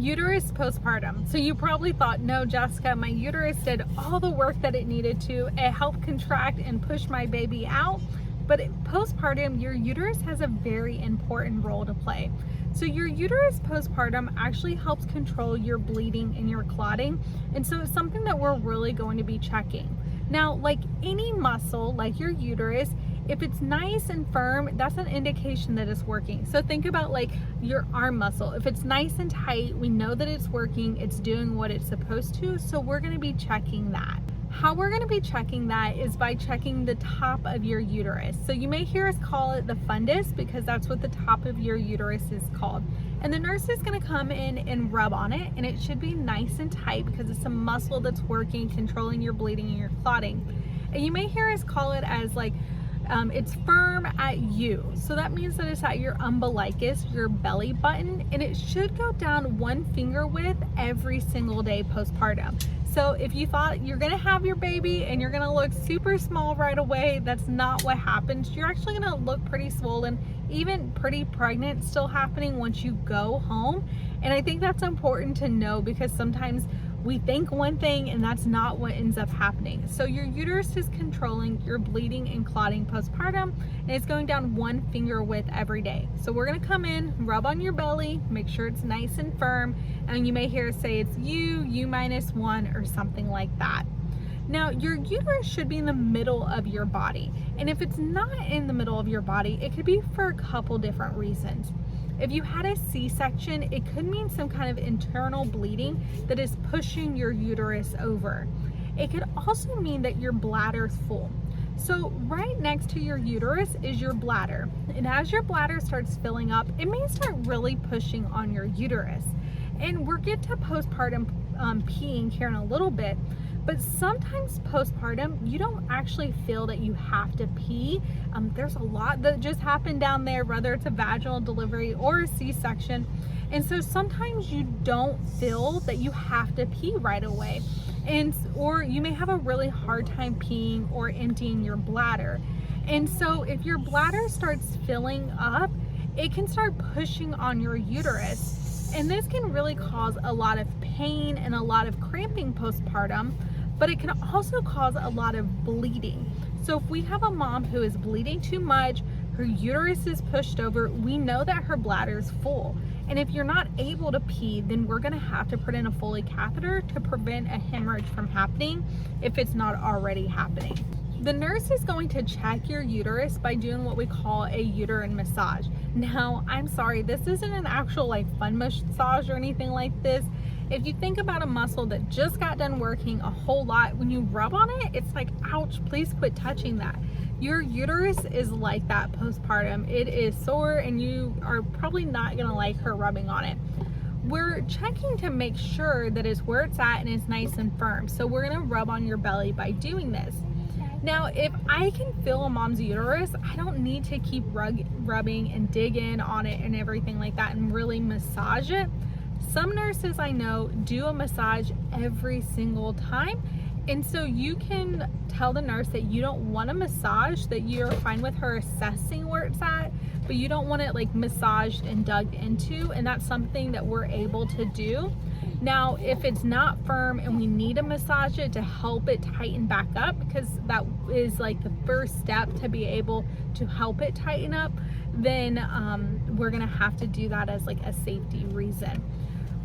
Uterus postpartum. So you probably thought, no, Jessica, my uterus did all the work that it needed to. It helped contract and push my baby out. But postpartum, your uterus has a very important role to play. So your uterus postpartum actually helps control your bleeding and your clotting. And so it's something that we're really going to be checking. Now, like any muscle, like your uterus, if it's nice and firm, that's an indication that it's working. So think about like your arm muscle. If it's nice and tight, we know that it's working, it's doing what it's supposed to. So we're gonna be checking that. How we're gonna be checking that is by checking the top of your uterus. So you may hear us call it the fundus because that's what the top of your uterus is called. And the nurse is gonna come in and rub on it, and it should be nice and tight because it's a muscle that's working, controlling your bleeding and your clotting. And you may hear us call it as like, it's firm at U. So that means that it's at your umbilicus, your belly button, and it should go down 1 finger width every single day postpartum. So if you thought you're gonna have your baby and you're gonna look super small right away, that's not what happens. You're actually gonna look pretty swollen, even pretty pregnant still happening once you go home. And I think that's important to know because sometimes we think one thing and that's not what ends up happening. So your uterus is controlling your bleeding and clotting postpartum, and it's going down 1 finger width every day. So we're gonna come in, rub on your belly, make sure it's nice and firm, and you may hear us say it's U-1 or something like that. Now, your uterus should be in the middle of your body. And if it's not in the middle of your body, it could be for a couple different reasons. If you had a C-section, it could mean some kind of internal bleeding that is pushing your uterus over. It could also mean that your bladder's full. So right next to your uterus is your bladder. And as your bladder starts filling up, it may start really pushing on your uterus. And we'll get to postpartum peeing here in a little bit. But sometimes postpartum, you don't actually feel that you have to pee. There's a lot that just happened down there, whether it's a vaginal delivery or a C-section. And so sometimes you don't feel that you have to pee right away. Or you may have a really hard time peeing or emptying your bladder. And so if your bladder starts filling up, it can start pushing on your uterus. And this can really cause a lot of pain and a lot of cramping postpartum, but it can also cause a lot of bleeding. So if we have a mom who is bleeding too much, her uterus is pushed over, we know that her bladder is full. And if you're not able to pee, then we're gonna have to put in a Foley catheter to prevent a hemorrhage from happening if it's not already happening. The nurse is going to check your uterus by doing what we call a uterine massage. Now, I'm sorry, this isn't an actual like fun massage or anything like this. If you think about a muscle that just got done working a whole lot, when you rub on it, it's like, ouch, please quit touching that. Your uterus is like that postpartum. It is sore and you are probably not gonna like her rubbing on it. We're checking to make sure that it's where it's at and it's nice and firm. So we're gonna rub on your belly by doing this. Now, if I can feel a mom's uterus, I don't need to keep rubbing and dig in on it and everything like that and really massage it. Some nurses I know do a massage every single time. And so you can tell the nurse that you don't want a massage, that you're fine with her assessing where it's at, but you don't want it like massaged and dug into. And that's something that we're able to do. Now, if it's not firm and we need to massage it to help it tighten back up, because that is like the first step to be able to help it tighten up, then we're gonna have to do that as like a safety reason.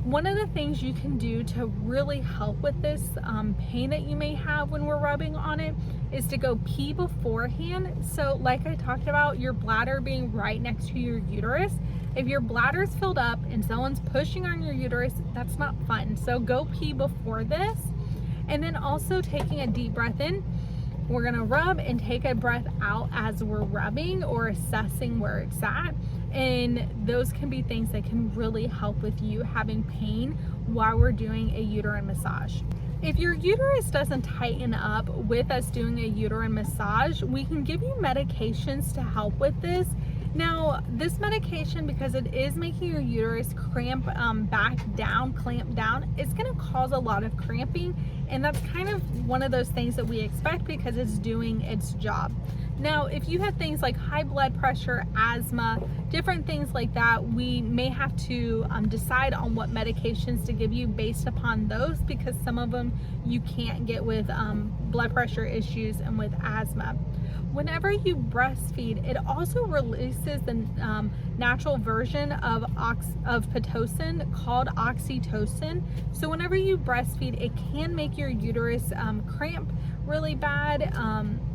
One of the things you can do to really help with this pain that you may have when we're rubbing on it is to go pee beforehand. So like I talked about, your bladder being right next to your uterus, if your bladder's filled up and someone's pushing on your uterus, that's not fun. So go pee before this. And then also taking a deep breath in, we're gonna rub and take a breath out as we're rubbing or assessing where it's at. And those can be things that can really help with you having pain while we're doing a uterine massage. If your uterus doesn't tighten up with us doing a uterine massage, we can give you medications to help with this. Now, this medication, because it is making your uterus clamp down, it's gonna cause a lot of cramping, and that's kind of one of those things that we expect because it's doing its job. Now, if you have things like high blood pressure, asthma, different things like that, we may have to decide on what medications to give you based upon those, because some of them you can't get with blood pressure issues and with asthma. Whenever you breastfeed, it also releases the natural version of Pitocin called oxytocin. So whenever you breastfeed, it can make your uterus cramp really bad,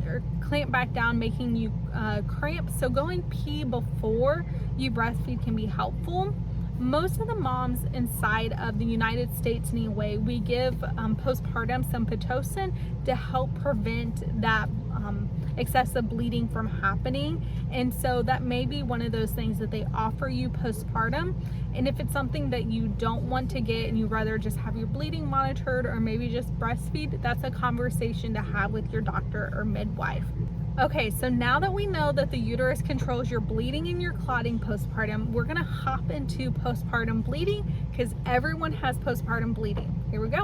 or clamp back down, making you cramp. So going pee before you breastfeed can be helpful. Most of the moms inside of the United States anyway, we give postpartum some Pitocin to help prevent that excessive bleeding from happening. And so that may be one of those things that they offer you postpartum. And if it's something that you don't want to get and you rather just have your bleeding monitored or maybe just breastfeed, that's a conversation to have with your doctor or midwife. Okay, so now that we know that the uterus controls your bleeding and your clotting postpartum, we're gonna hop into postpartum bleeding, because everyone has postpartum bleeding. Here we go.